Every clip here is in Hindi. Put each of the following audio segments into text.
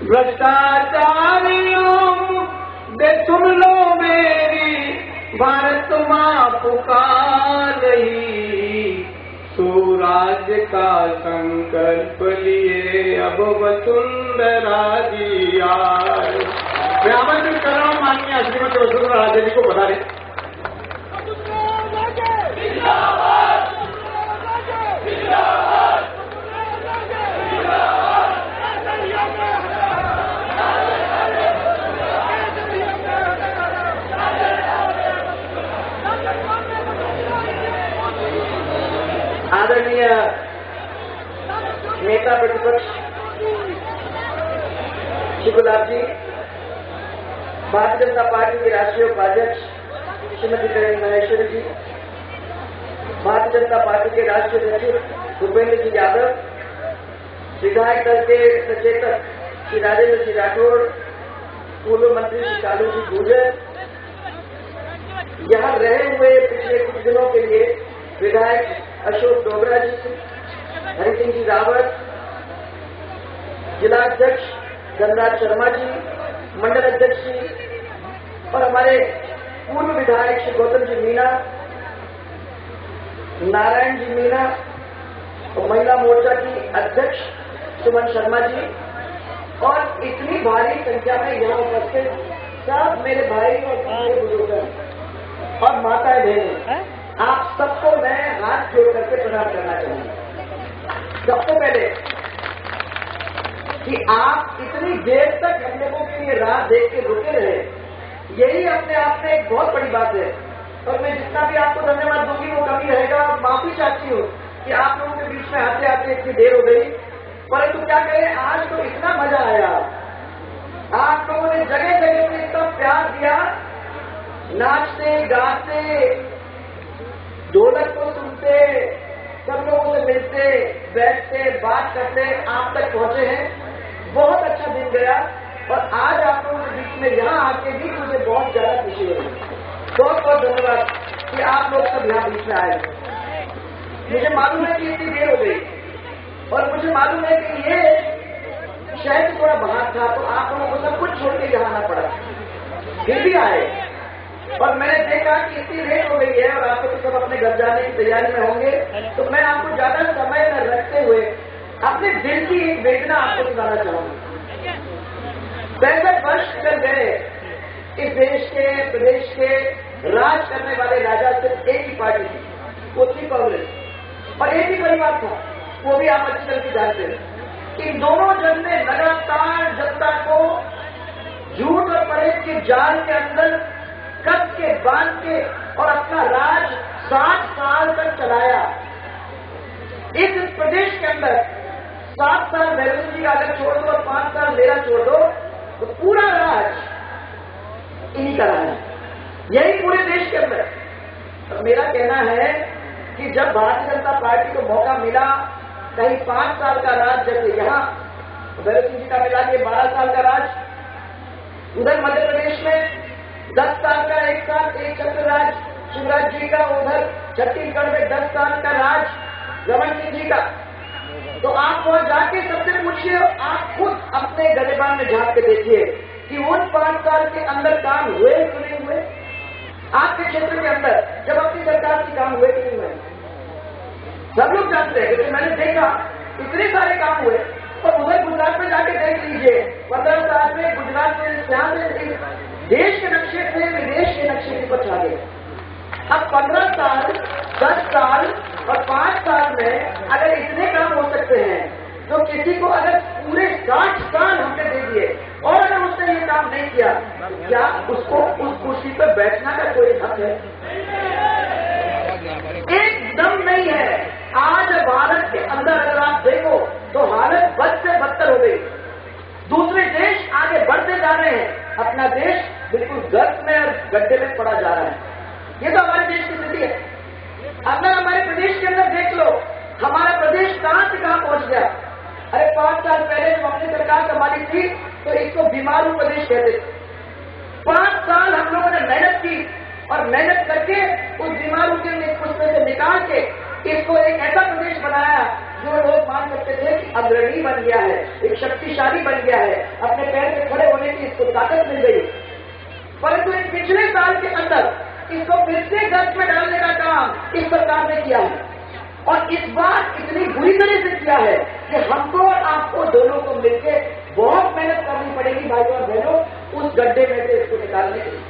भ्रष्टाचारियों दे सुन लो मेरी भारत माँ पुकार रही, स्वराज्य का संकल्प लिए अब वसुंधरा जी आए। मैं आमंत्रित कर रहा हूँ माननीय श्रीमती वसुंधरा राजे जी को पधारे। आदरणीय नेता प्रतिपक्ष श्री गुलाब जी, भारतीय जनता पार्टी के राष्ट्रीय उपाध्यक्ष श्रीमती करण महेश्वरी जी, भारतीय जनता पार्टी के राष्ट्रीय सचिव भूपेंद्र जी यादव, विधायक दल के सचेतक श्री राजेंद्र जी राठौड़, पूर्व मंत्री श्री कालू जी गुर्जर, यहाँ रहे हुए पिछले कुछ दिनों के लिए विधायक अशोक डोगरा जी, हरि सिंह जी रावत, जिला अध्यक्ष धनराज शर्मा जी, मंडल अध्यक्ष जी और हमारे पूर्व विधायक श्री गौतम जी मीणा, नारायण जी मीणा और महिला मोर्चा की अध्यक्ष सुमन शर्मा जी और इतनी भारी संख्या में यहाँ उपस्थित सब मेरे भाई और मेरे बुजुर्ग और माताएं बहनें, आप सबको मैं हाथ जोड़ करके प्रणाम करना चाहूंगा। सबसे पहले कि आप इतनी देर तक हम लोगों के लिए राह देख के रुके रहे, यही अपने आप में एक बहुत बड़ी बात है। और मैं जितना भी आपको धन्यवाद दूंगी वो कमी रहेगा। माफी चाहती हूँ कि आप लोगों के बीच में आते आते इतनी देर हो गई, परंतु क्या करें, आज तो इतना मजा आया। आप लोगों ने जगह जगह पे इतना प्यार दिया, नाचते गाते ढोलक को सुनते, सब लोगों से मिलते बैठते बात करते आप तक पहुंचे हैं। बहुत अच्छा दिन गया और आज आप लोगों के बीच में यहाँ आके भी मुझे बहुत ज्यादा खुशी हुई। बहुत बहुत धन्यवाद कि आप लोग सब यहाँ बीच में आए। मुझे मालूम है कि इतनी देर हो गई और मुझे मालूम है कि ये शायद थोड़ा बाहर था, तो आप लोगों को सब कुछ छोड़ के यहाँ आना पड़ा, फिर भी आए। और मैंने देखा कि इतनी लेट हो गई है और आप लोग सब अपने घर जाने की तैयारी में होंगे, तो मैं आपको ज्यादा समय न रखते हुए अपने दिल की एक वेदना आपको सुनाना चाहूंगा। 65 वर्ष चल गए इस देश के प्रदेश के राज करने वाले राजा सिर्फ एक ही पार्टी थी, वो थी कांग्रेस, और एक ही परिवार था, वो भी आप अच्छी तरह से जानते हैं। इन दोनों जन ने लगातार जनता को झूठ और परहेज के जाल के अंदर कस के बांध के और अपना राज 60 साल तक चलाया। इस प्रदेश के अंदर 7 साल नेहरू जी का अगर छोड़ दो और 5 साल मेरा छोड़ दो तो पूरा राज इन्हीं का रहा है, यही पूरे देश के अंदर। तो मेरा कहना है कि जब भारतीय जनता पार्टी को मौका मिला, कहीं 5 साल का राज, जैसे यहाँ नेहरू जी का मिला के 12 साल का राज, उधर मध्य प्रदेश में 10 साल का एक चक्र राज शिवराज जी का, उधर छत्तीसगढ़ में 10 साल का राज रमन सिंह जी का। तो आप वहां जाके सबसे पूछिए, आप खुद अपने गलेबान में झांक के देखिए कि उन 5 साल के अंदर काम हुए कि नहीं हुए। आपके क्षेत्र के अंदर जब अपनी सरकार की काम हुए कि नहीं हुए, सब लोग जानते हैं, क्योंकि मैंने देखा इतने सारे काम हुए। और उधर गुजरात में जाके देख लीजिए, 15 साल में गुजरात में यहाँ से देश के नक्शे से विदेश के नक्शे पर छा गए। अब 15 साल, 10 साल और 5 साल में अगर इतने काम हो सकते हैं, तो किसी को अगर पूरे 60 साल हमने दे दिए और अगर उसने ये काम नहीं किया, तो क्या उसको उस कुर्सी पर बैठना का कोई हक है? एकदम नहीं है। आज भारत के अंदर अगर आप देखो तो हालत बद से बदतर हो गई। दूसरे देश आगे बढ़ते जा रहे हैं, अपना देश बिल्कुल गर्त में और गड्ढे में पड़ा जा रहा है। ये तो हमारे देश की स्थिति है। अगर हमारे प्रदेश के अंदर देख लो, हमारा प्रदेश कहां से कहां पहुंच गया। अरे 5 साल पहले जब अपनी सरकार संभाली थी तो इसको बीमारू प्रदेश कहते थे। 5 साल हम लोगों ने मेहनत की और मेहनत करके उस बीमारू के उसमें से निकाल के इसको एक ऐसा प्रदेश बनाया जो लोग मान सकते थे कि अग्रणी बन गया है, एक शक्तिशाली बन गया है, अपने पैर पे खड़े होने की इसको ताकत मिल गई, परंतु इस पिछले साल के अंदर इसको फिर से गर्त में डालने का काम इस सरकार ने किया है और इस बार इतनी बुरी तरह से किया है कि हमको और आपको दोनों को मिलकर बहुत मेहनत करनी पड़ेगी भाइयों और बहनों, उस गड्ढे में से इसको निकालने के लिए।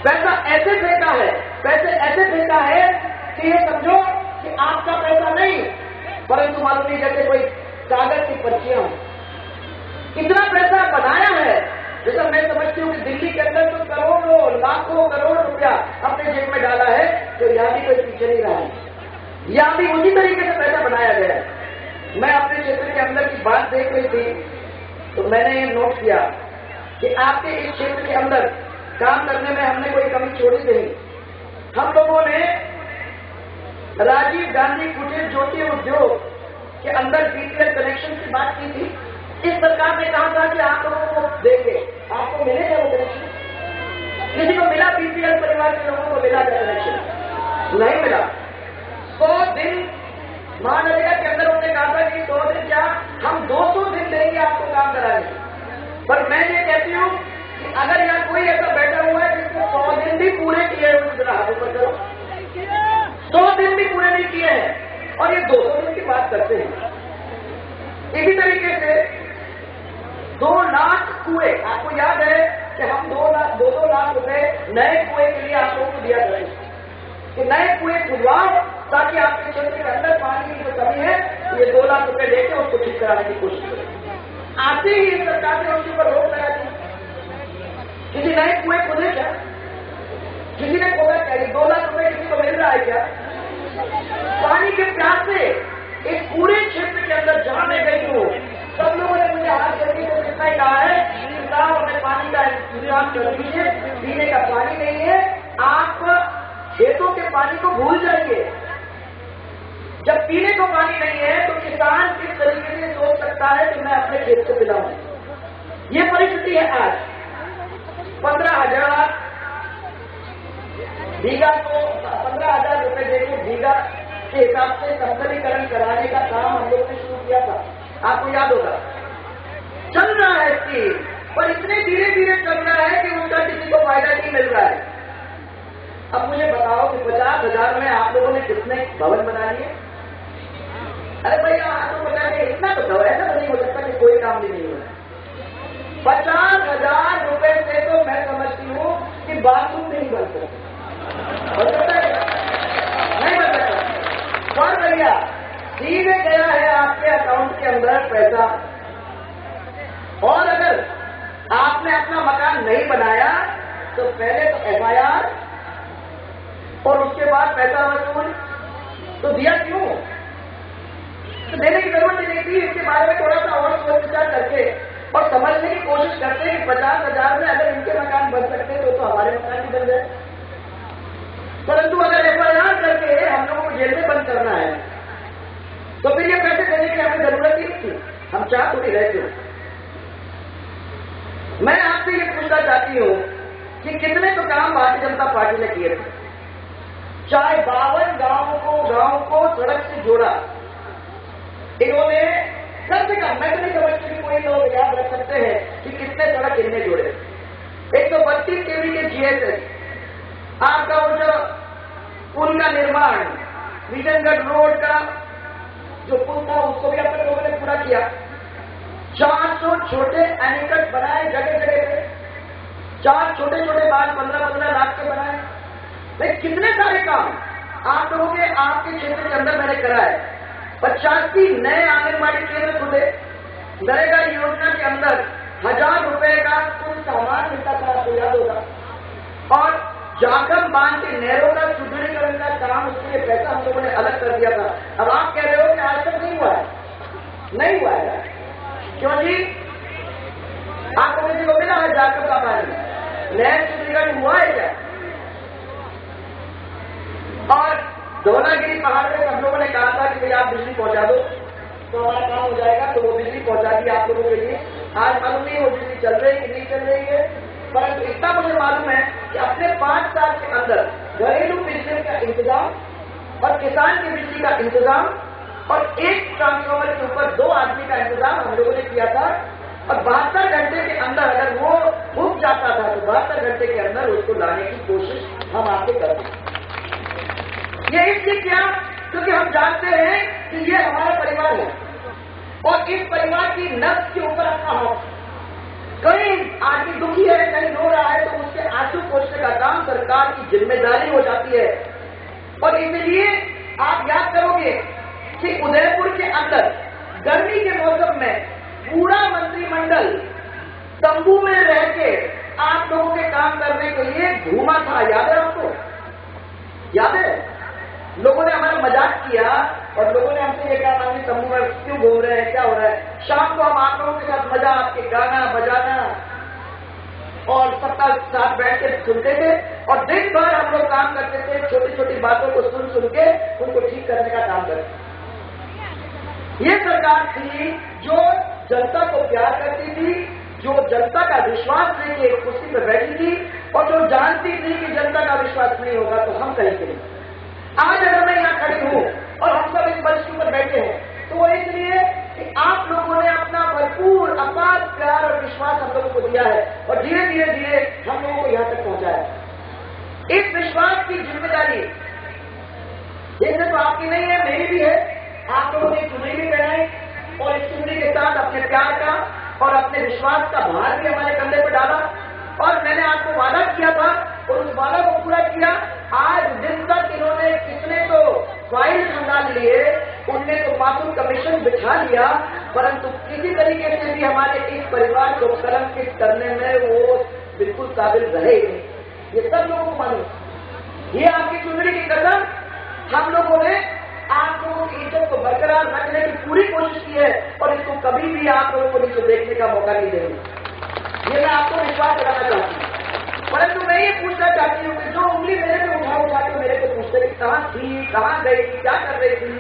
पैसा ऐसे फेंका है, पैसे ऐसे फेंका है कि ये समझो कि आपका पैसा नहीं, परंतु मालूम नहीं जैसे कोई कागज की पर्चियां, इतना पैसा बनाया है जैसा मैं समझती हूँ कि दिल्ली के अंदर तो करोड़ों लाखों करोड़ रुपया अपने जेब में डाला है, तो यहां भी कोई पीछे नहीं रहा है, यहां भी उसी तरीके से पैसा बनाया गया है। मैं अपने क्षेत्र के अंदर की बात देख रही थी तो मैंने ये नोट किया कि आपके इस क्षेत्र के अंदर काम करने में हमने कोई कमी छोड़ी नहीं। हम लोगों ने राजीव गांधी कुटीर ज्योति उद्योग के अंदर बीपीएल कनेक्शन की बात की थी। इस सरकार ने कहा था कि आप लोगों को देंगे, आपको मिलेगा वो कनेक्शन, किसी को मिला? बीपीएल परिवार के लोगों को मिला क्या कनेक्शन? नहीं मिला। 100 दिन महानरेगा के अंदर उन्होंने कहा था कि 100 दिन क्या, हम 200 दिन देंगे आपको काम कराने। पर मैं ये कहती हूँ कि अगर यहाँ कोई ऐसा बैठा हुआ है जिसको 100 दिन भी पूरे किए हुए, जरा हाथों पर करो, 100 दिन भी पूरे नहीं किए हैं और ये 200 दिन की बात करते हैं। इसी तरीके से 2 लाख कुएं, आपको याद है कि हम 2 लाख रुपए नए कुएं के लिए आप लोगों को दिया करें कि नए कुएं खुदवाओ ताकि आपके क्षेत्र के अंदर पानी की जो कमी है ये 2 लाख रुपए लेके उसको ठीक कराने की कोशिश करें। आते ही इस सरकार ने उसके ऊपर रोक लगा दी। किसी नए कुएं खुले क्या? किसी ने खोला क्या? 2 लाख रुपए किसी को मिल रहा है क्या? पानी के प्यास से इस पूरे क्षेत्र के अंदर जहां मैं गई हूं सब लोगों ने मुझे हाथ करके तो कितना ही कहा है कि साहब हमें पानी का इंतजाम कर दीजिए, पीने का पानी नहीं है, आप खेतों के पानी को भूल जाइए। जब पीने को पानी नहीं है तो किसान किस तरीके से सोच सकता है कि मैं अपने खेत को पिलाऊं? ये परिस्थिति है आज। 15,000 बीघा को 15,000 रुपए देकर बीघा के हिसाब से समतलीकरण कराने का काम हम लोग ने शुरू किया था, आपको याद होगा। चल रहा है स्कीम, पर इतने धीरे धीरे चल रहा है कि उसका किसी को फायदा नहीं मिल रहा है। अब मुझे बताओ कि 50,000 में आप लोगों ने कितने भवन बना लिए? अरे भैया आपको बता के इतना तो दो, ऐसा तो नहीं हो सकता कि कोई काम भी नहीं हो रहा। 50,000 रुपए से तो मैं समझती हूँ कि बाथरूम नहीं बन सकता, हो सकता है नहीं बन सकता। पर भैया सीधे गया है आपके अकाउंट के अंदर पैसा, और अगर आपने अपना मकान नहीं बनाया तो पहले तो FIR और उसके बाद पैसा वसूल, तो दिया क्यों? तो देने की जरूरत ही नहीं थी। इसके बारे में थोड़ा सा और सोच विचार करके और समझने की कोशिश करते हैं कि 50,000 में अगर इनके मकान बन सकते तो हमारे मकान भी बन जाए। परंतु अगर FIR करके हम लोगों को जेल में बंद करना है तो फिर ये पैसे देने की हमें जरूरत ही नहीं थी, हम चाह थोड़ी रहते हो। मैं आपसे ये पूछना चाहती हूँ कि कितने तो काम भारतीय जनता पार्टी ने किए थे। चाहे 52 गांव को सड़क से जोड़ा इन्होंने, कम से कम मैं तो नहीं समझती कि कोई लोग याद रख सकते हैं कि कितने सड़क इनने जोड़े। 132 kV के GSS, आपका वो जो पुल का निर्माण, विजनगढ़ रोड का जो पुल था उसको भी अपने लोगों ने पूरा किया। 400 छोटे एनीकट बनाए जगह जगह पे, 4 छोटे छोटे बांध 15-15 लाख के बनाए। लेकिन कितने सारे काम आप लोगों के आपके क्षेत्र के अंदर मैंने कराए। 85 नए आंगनबाड़ी केंद्र खुले। नरेगा योजना के अंदर 1,000 रुपए का कुछ सामान मिलता था, आपको याद होगा। और जाखम बांध के नहरों का सुदृढ़ीकरण का काम, उसके लिए पैसा हम लोगों ने अलग कर दिया था। अब आप कह रहे हो कि आज तक नहीं हुआ है, नहीं हुआ है, क्यों जी? आपको किसी को मिला है जाखम का पानी? नहर सुदृढ़ीकरण हुआ है क्या? और धौलागिरी पहाड़ पे हम लोगों ने कहा था कि भाई आप बिजली पहुंचा दो तो हमारा काम हो जाएगा, तो वो बिजली पहुंचा दी आप लोगों के लिए। आज मालूम नहीं वो बिजली चल रही कि नहीं चल रही है, परंतु इतना मुझे मालूम है कि अपने 5 साल के अंदर घरेलू बिजली का इंतजाम और किसान की बिजली का इंतजाम और एक ट्रांसफार्मर के ऊपर 2 आदमी का इंतजाम हम लोगों ने किया था और 72 घंटे के अंदर अगर वो रुक जाता था तो 72 घंटे के अंदर उसको लाने की कोशिश हम आपसे करते हैं। ये इसलिए किया क्योंकि हम जानते हैं कि ये हमारा परिवार है और इस परिवार की नब्ज के ऊपर अपना हक। कहीं आदमी दुखी है, कहीं रो रहा है तो उसके आंसू पोंछने का काम सरकार की जिम्मेदारी हो जाती है। और इसलिए आप याद करोगे कि उदयपुर के अंदर गर्मी के मौसम में पूरा मंत्रिमंडल तंबू में रह के आप लोगों के काम करने के लिए घूमा था। याद है आपको? याद है? लोगों ने हमारा मजाक किया और लोगों ने हमसे ये कहा हम तंबू में क्यों घूम रहे हैं, क्या हो रहा है। शाम को हम आप लोगों के साथ मजा, आपके गाना बजाना और सबका साथ बैठ के सुनते थे और दिन भर हम लोग काम करते थे, छोटी छोटी बातों को सुन सुन के उनको ठीक करने का काम करते। ये सरकार थी जो जनता को प्यार करती थी, जो जनता का विश्वास लेके एक कुर्सी पर बैठी थी और जो जानती थी कि जनता का विश्वास नहीं होगा तो हम कहीं करेंगे। आज अगर मैं यहाँ खड़ी हूँ और हम सब इस मंच पर बैठे हैं तो वो इसलिए कि आप लोगों ने अपना भरपूर अपार प्यार और विश्वास हम लोगों को दिया है और धीरे धीरे धीरे हम लोगों को यहाँ तक पहुंचाया। इस विश्वास की जिम्मेदारी ये सिर्फ आपकी नहीं है, मेरी भी है। आप लोगों ने चुनरी भी पहनाई और इस चुनरी के साथ अपने प्यार का और अपने विश्वास का भार भी हमारे कंधे पर डाला और मैंने आपको वादा किया था और उस वादा को पूरा किया। आज दिन तक इन्होंने कितने तो फाइल खंगाल लिए, उनने तो मासूम कमीशन बिठा लिया, परंतु किसी तरीके से भी हमारे इस परिवार को कलंकित करने में वो बिल्कुल काबिल रहे नहीं। ये सब लोगों को मालूम। ये आपकी चुनरी की कसम हम लोगों ने आप लोगों की इज्जत को बरकरार रखने की पूरी कोशिश की है और इसको कभी भी आप लोगों को नीचे देखने का मौका नहीं देंगे। ये मैं आपको विश्वास दिलाना चाहती हूँ। परंतु मैं ये पूछना चाहती हूँ कि जो उंगली मेरे पे उठा के मेरे को पूछते कि कहाँ थी, कहाँ गई थी, क्या कर रही थी,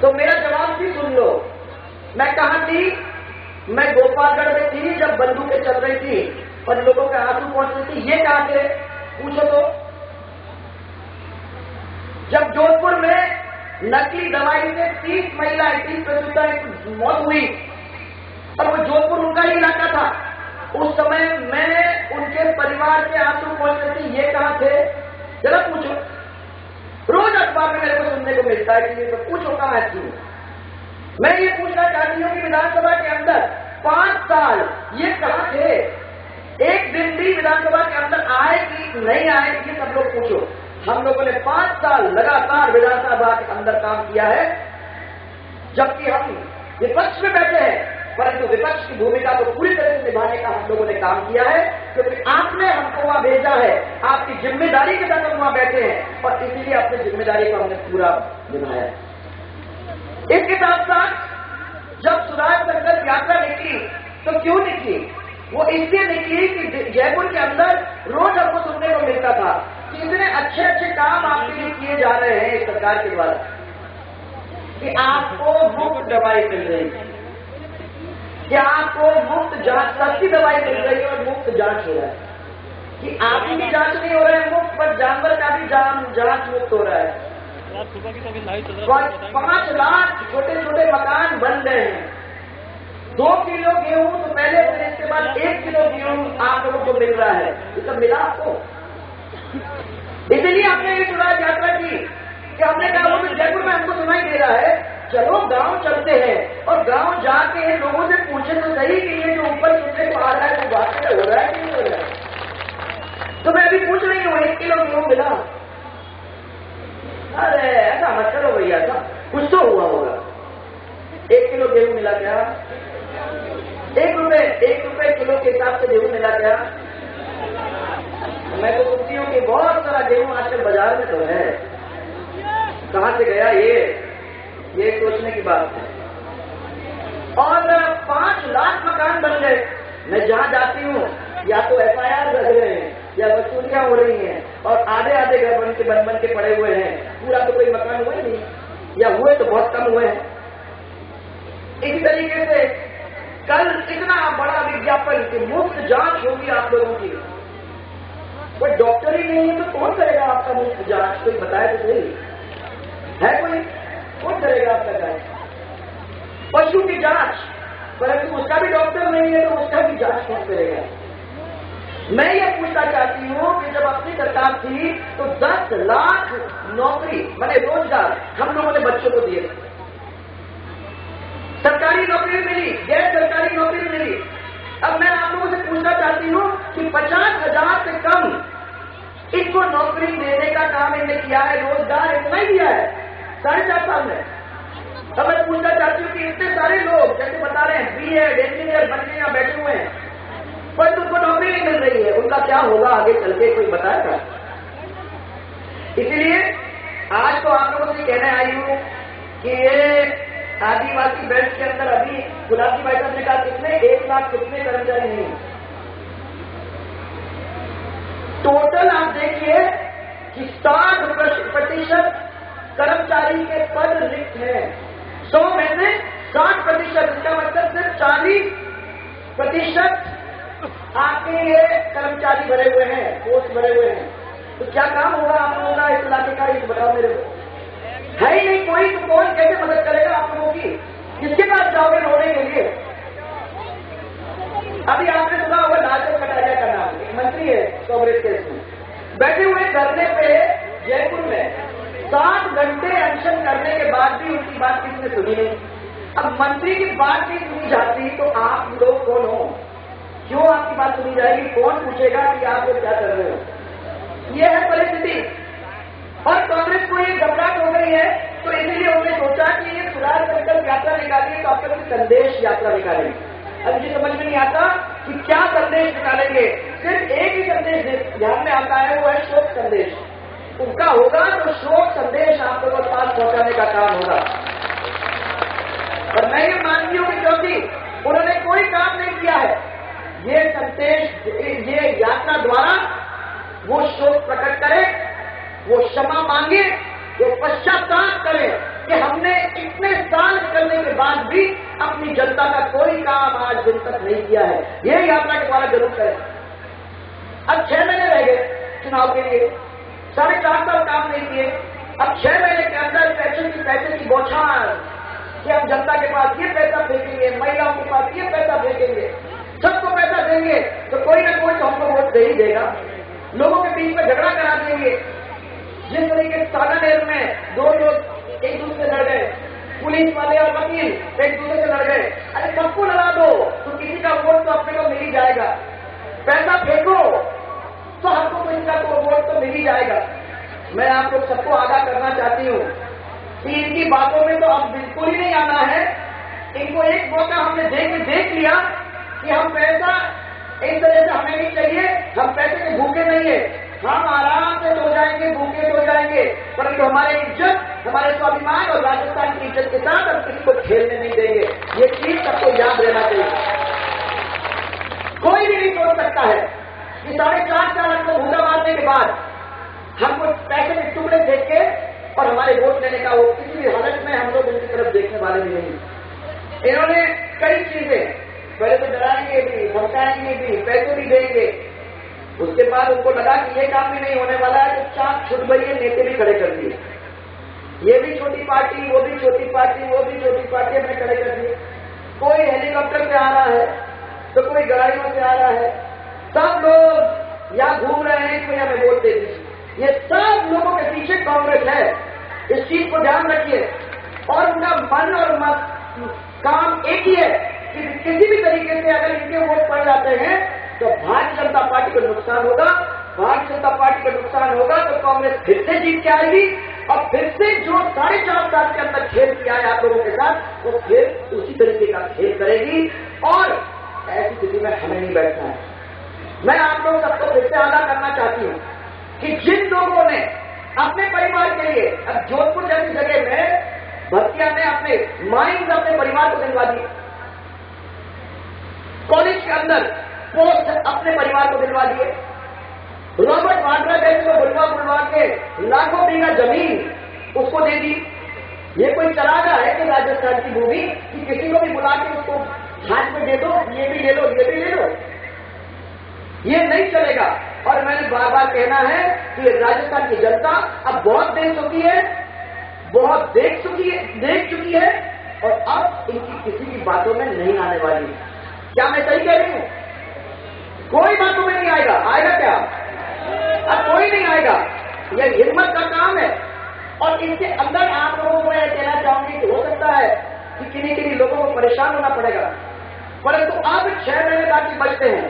तो मेरा जवाब भी सुन लो। मैं कहाँ थी? मैं गोपालगढ़ में थी जब बंदूकें चल रही थी और लोगों के आंसू पहुंच रही थी। ये कहाँ थे पूछो तो? जब जोधपुर में नकली दवाई से 30 महिलाएं, 30 प्रसूता की मौत हुई और वो जोधपुर उनका ही इलाका था, उस समय मैं उनके परिवार के आंसू पहुंच रहे थे। ये कहाँ थे? जरा पूछो। रोज अखबार में मेरे को सुनने को मिलता है कि ये तो पूछो कहाँ थी। मैं ये पूछना चाहती हूँ कि विधानसभा के अंदर 5 साल ये कहाँ थे? एक दिन भी विधानसभा के अंदर आए कि नहीं आए, ये सब लोग पूछो। हम लोगों ने 5 साल लगातार विधानसभा के अंदर काम किया है, जबकि हम विपक्ष में बैठे हैं, परंतु विपक्ष की भूमिका को पूरी तरह से निभाने का हम लोगों ने काम किया है क्योंकि आपने हमको वहां भेजा है, आपकी जिम्मेदारी के साथ हम वहां बैठे हैं और इसीलिए अपनी जिम्मेदारी को हमने पूरा निभाया। इसके साथ साथ जब स्वराज संकल्प यात्रा निकली तो क्यों निकली? वो इसलिए निकली कि जयपुर के अंदर रोज हमको सुनने को मिलता था कि इतने अच्छे अच्छे काम आपके लिए किए जा रहे हैं इस सरकार के द्वारा कि आपको मुफ्त दवाई मिल रही है, कि आपको मुफ्त जांच, सस्ती दवाई मिल रही है और मुफ्त जांच हो रहा है, कि आपकी भी जांच नहीं हो रहा है मुफ्त, पर जानवर का भी जांच मुफ्त हो रहा है। 5 लाख छोटे छोटे मकान बन गए हैं। 2 किलो गेहूं तो पहले, फिर इसके बाद 1 किलो गेहूं आप लोगों को मिल रहा है। ये सब मिला आपको? इसलिए हमने ये चुनाव यात्रा की कि हमने कहा वो जयपुर में हमको सुनाई दे रहा है, चलो गांव चलते हैं और गांव जाके लोगों से पूछे तो सही कि ये जो ऊपर सुनने को आ रहा है वो बात हो रहा है कि नहीं हो रहा है। तो मैं अभी पूछ रही हूँ 1 किलो गेहूं मिला? अरे ऐसा मत करो भैया, था कुछ तो हुआ होगा। 1 किलो गेहूं मिला क्या? 1 रुपए किलो के हिसाब से गेहूं मिला क्या? मैं तो सोचती हूँ कि बहुत सारा गेहूं आजकल बाजार में तो है, कहां से गया ये सोचने की बात है। और 5 लाख मकान बन गए। मैं जहां जाती हूँ या तो FIR लग रहे हैं या वसूलियां हो रही हैं और आधे घर बन के पड़े हुए हैं, पूरा तो कोई मकान हुआ ही नहीं, या हुए तो बहुत कम हुए हैं। इस तरीके से कल इतना बड़ा विज्ञापन कि मुफ्त जांच होगी आप लोगों की, कोई डॉक्टर ही नहीं है तो कौन करेगा आपका मुफ्त जांच? कोई बताए तो सही है कोई? कौन करेगा आपका जांच? पशु की जांच, परंतु उसका भी डॉक्टर नहीं है तो उसका भी जांच कौन करेगा? मैं ये पूछना चाहती हूँ कि जब अपनी सरकार थी तो 10 लाख नौकरी माने रोजगार हम लोगों ने बच्चों को दिए। सरकारी नौकरी मिली, गैर सरकारी नौकरी मिली। अब मैं आप लोगों से पूछना चाहती हूँ कि 50,000 से कम इनको नौकरी देने का काम इन्होंने किया है, रोजगार इतना ही दिया है 4.5 साल में। अब मैं पूछना चाहती हूँ कि इतने सारे लोग जैसे बता रहे हैं बीएड इंजीनियर बन के यहाँ बैठे हुए हैं, पर उनको नौकरी नहीं मिल रही है, उनका क्या होगा आगे चल के, कोई बताएगा? इसलिए आज तो आप लोगों से कहने आई हूँ कि ये आदिवासी बेल्ट के अंदर अभी गुलाब जी भाई साहब ने कहा कितने 1 लाख कितने कर्मचारी नहीं, टोटल आप देखिए कि 60% कर्मचारी के पद रिक्त हैं। 100 में से 60%, इसका मतलब सिर्फ 40% आपके ये कर्मचारी भरे हुए हैं, पोस्ट भरे हुए हैं। तो क्या काम होगा आप लोगों का इस इलाके का, ये बताओ मेरे को। है ही नहीं कोई, तो कौन कैसे मदद करेगा आप लोगों की? किसके पास जाओगे रोने के लिए? अभी आपने सुना होगा लालचंद कटारिया का नाम, एक मंत्री है कांग्रेस के, इसमें बैठे हुए धरने पे जयपुर में 7 घंटे अनशन करने के बाद भी उनकी बात किसी ने सुनी नहीं। अब मंत्री की बात नहीं सुनी जाती तो आप लोग कौन हो? क्यों आपकी बात सुनी जाएगी? कौन पूछेगा कि आप लोग क्या कर रहे हो? यह है परिस्थिति। और कांग्रेस को ये घबराहट हो गई है, तो इसीलिए उन्होंने सोचा कि ये सुधार संकल्प यात्रा निकालिए तो आप लोग संदेश यात्रा निकालेंगे। अब मुझे समझ में नहीं आता कि क्या संदेश निकालेंगे। सिर्फ एक ही संदेश ध्यान में आता है, वो है शोक संदेश। उनका होगा तो शोक संदेश आप लोगों के पास पहुंचाने का काम होगा। और मैं ये मानती हूँ कि क्योंकि उन्होंने कोई काम नहीं किया है, ये संदेश, ये यात्रा द्वारा वो शोक प्रकट करे, वो क्षमा मांगे, वो पश्चाताप करे कि हमने इतने साल करने के बाद भी अपनी जनता का कोई काम आज दिन तक नहीं किया है। ये यात्रा के द्वारा जरूर करें। अब 6 महीने रह गए चुनाव के लिए, 4.5 साल काम नहीं किए। अब 6 महीने के अंदर पैसे की बौछार कि हम जनता के पास ये पैसा फेंकेंगे, महिलाओं के पास ये पैसा फेंकेंगे, सबको पैसा देंगे तो कोई ना कोई तो हमको वोट दे ही देगा। लोगों के बीच में झगड़ा करा देंगे। जिस तरीके से सागानेर में 2 लोग एक दूसरे से लड़ गए, पुलिस वाले और वकील एक दूसरे से लड़ गए। अरे सबको लड़ा दो तो किसी का वोट तो अपने को मिल ही जाएगा। पैसा फेंको तो हमको किसी का वोट तो मिल ही जाएगा। मैं आप लोग सबको आगाह करना चाहती हूँ कि इनकी बातों में तो अब बिल्कुल ही नहीं आना है। इनको एक मौका हमने देख लिया कि हम पैसा इस तरह से हमें नहीं चाहिए, हम पैसे के भूखे नहीं है, हम आराम से सो जाएंगे, भूखे सो जाएंगे, परंतु हमारे इज्जत, हमारे स्वाभिमान और राजस्थान की इज्जत के साथ हम किसी को खेलने नहीं देंगे। ये चीज सबको याद रहना चाहिए। कोई भी नहीं सोच सकता है कि 4.5 साल हमको भूखा मारने के बाद हमको पैसे के टुकड़े देख के और हमारे वोट लेने का, वो किसी भी हालत में हम लोग उनकी तरफ देखने वाले भी नहीं। इन्होंने कई चीजें पहले तो डराएंगे भी, धमकाएंगे भी, पैसे भी देंगे। उसके बाद उनको लगा कि ये काम भी नहीं होने वाला है तो 4 छुट भरिए नेते भी खड़े कर दिए। ये भी छोटी पार्टी, वो भी छोटी पार्टी, वो भी छोटी पार्टी अपने खड़े कर दिए। कोई हेलीकॉप्टर से आ रहा है तो कोई गाड़ियों से आ रहा है। सब लोग यहाँ घूम रहे हैं कि हमें वोट दे दीजिए। ये सब लोगों के पीछे कांग्रेस है, इस चीज को ध्यान रखिए। और उनका मन और काम एक ही है कि किसी भी तरीके से अगर इनके वोट पड़ जाते हैं तो भारतीय जनता पार्टी को नुकसान होगा। भारतीय जनता पार्टी को नुकसान होगा तो कांग्रेस फिर से जीत के आएगी और फिर से जो 4.5 साल के अंदर खेल किया है आप लोगों के साथ, वो फिर उसी तरीके का खेल करेगी। और ऐसी स्थिति में हमें नहीं बैठना है। मैं आप लोग सबको फिर से आगाह करना चाहती हूँ कि जिन लोगों ने अपने परिवार के लिए, अब जोधपुर जैसी जगह में भर्तिया ने अपने माइंड अपने परिवार को दिलवा दिए, कॉलेज के अंदर पोस्ट अपने परिवार को दिलवा दिए, रॉबर्ट वाड्रा जैसे को बुलवा के लाखों बीघा जमीन उसको दे दी। ये कोई चलागा है कि राजस्थान की भूमि कि किसी को भी बुला के उसको हाथ में दे दो, ये भी ले लो, ये भी ले लो, ये नहीं चलेगा। और मैंने बार बार कहना है कि राजस्थान की जनता अब बहुत देर चुकी है। बहुत देख चुकी है और अब इनकी किसी की बातों में नहीं आने वाली। क्या मैं सही कह रही हूं? कोई बातों में नहीं आएगा। आएगा क्या? अब कोई नहीं आएगा। यह हिम्मत का काम है। और इसके अंदर आप लोगों को मैं कहना चाहूंगी कि हो सकता है कि किन्हीं लोगों को परेशान होना पड़ेगा, परंतु अब 6 महीने बाकी बचते हैं।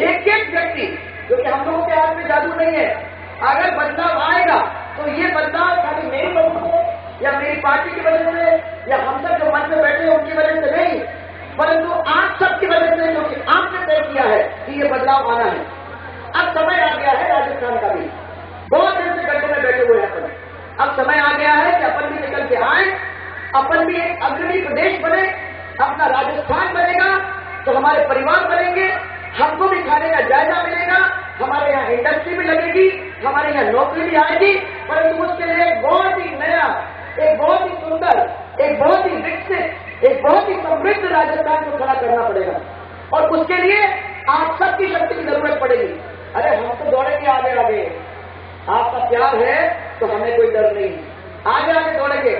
एक एक व्यक्ति, क्योंकि हम लोगों के हाथ में जादू नहीं है, अगर बदलाव आएगा तो ये बदलाव खाली मेरे लोगों को या मेरी पार्टी की वजह से या हम सब जो मंच में बैठे हैं उनकी वजह से नहीं, परंतु आप सबकी वजह से, क्योंकि आपने तय किया है कि ये बदलाव आना है। अब समय आ गया है राजस्थान का भी। बहुत दिन से गड्ढे में बैठे हुए हैं अपन। अब समय आ गया है कि अपन भी निकल के आए, अपन भी एक अग्रणी प्रदेश बने, अपना राजस्थान बनेगा तो हमारे परिवार बनेंगे, हमको भी खाने का जायजा मिलेगा, हमारे यहाँ इंडस्ट्री भी लगेगी, हमारे यहाँ नौकरी भी आएगी, परंतु उसके लिए एक बहुत ही नया, एक बहुत ही सुंदर, एक बहुत ही विकसित, एक बहुत ही समृद्ध राजस्थान को खड़ा करना पड़ेगा। और उसके लिए आप सबकी शक्ति की जरूरत पड़ेगी। अरे हम तो दौड़ेंगे आगे आगे, आपका प्यार है तो हमें कोई डर नहीं, आगे आगे दौड़ेंगे,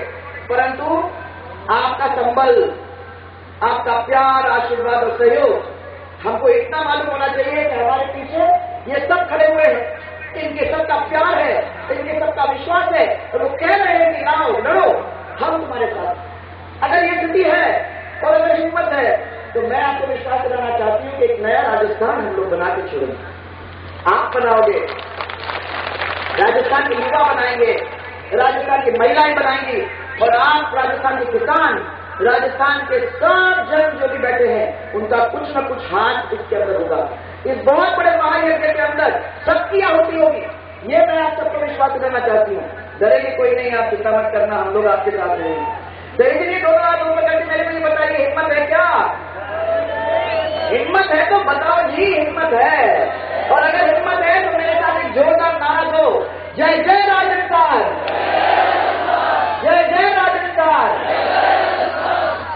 परंतु आपका संबल, आपका प्यार, आशीर्वाद और सहयोग हमको इतना मालूम होना चाहिए कि हमारे पीछे ये सब खड़े हुए हैं, इनके सबका प्यार है, इनके सबका विश्वास है, और वो कह रहे हैं कि लाओ लड़ो, हम तुम्हारे साथ। अगर ये स्थिति है और अगर हिम्मत है तो मैं आपको विश्वास दिलाना चाहती हूँ कि एक नया राजस्थान हम लोग बना के छोड़ेंगे। आप बनाओगे, राजस्थान के युवा बनाएंगे, राजस्थान की महिलाएं बनाएंगी, और आप राजस्थान के किसान, राजस्थान के सब जन जो भी बैठे हैं, उनका कुछ न कुछ हाथ इसके अंदर होगा। इस बहुत बड़े महायज्ञ के अंदर सबकी आहुति होगी, ये मैं आप सबको विश्वास देना चाहती हूँ। डरेगी कोई नहीं, आप चिंता मत करना, हम लोग आपके साथ रहेंगे। डरेगी नहीं, दोनों हाथ ऊपर करके मेरे को ये बताइए, हिम्मत है क्या? हिम्मत है तो बताओ जी, हिम्मत है। और अगर हिम्मत है तो मेरे साथ एक जोरदार नारा दो, जय जय राजस्थान, जय जय राजस्थान।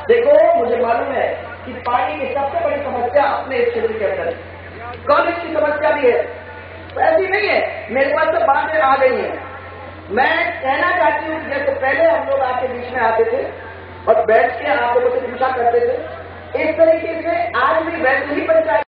देखो, मुझे मालूम है कि पार्टी की सबसे बड़ी समस्या अपने इस क्षेत्र के अंदर है, कांग्रेस की समस्या भी है, तो ऐसी नहीं है, मेरे पास तो बातें आ गई हैं। मैं कहना चाहती हूँ कि जैसे पहले हम लोग आपके बीच में आते थे और बैठ के आप लोगों से पूछा करते थे, इस तरीके से आज भी वैसे ही पंचायत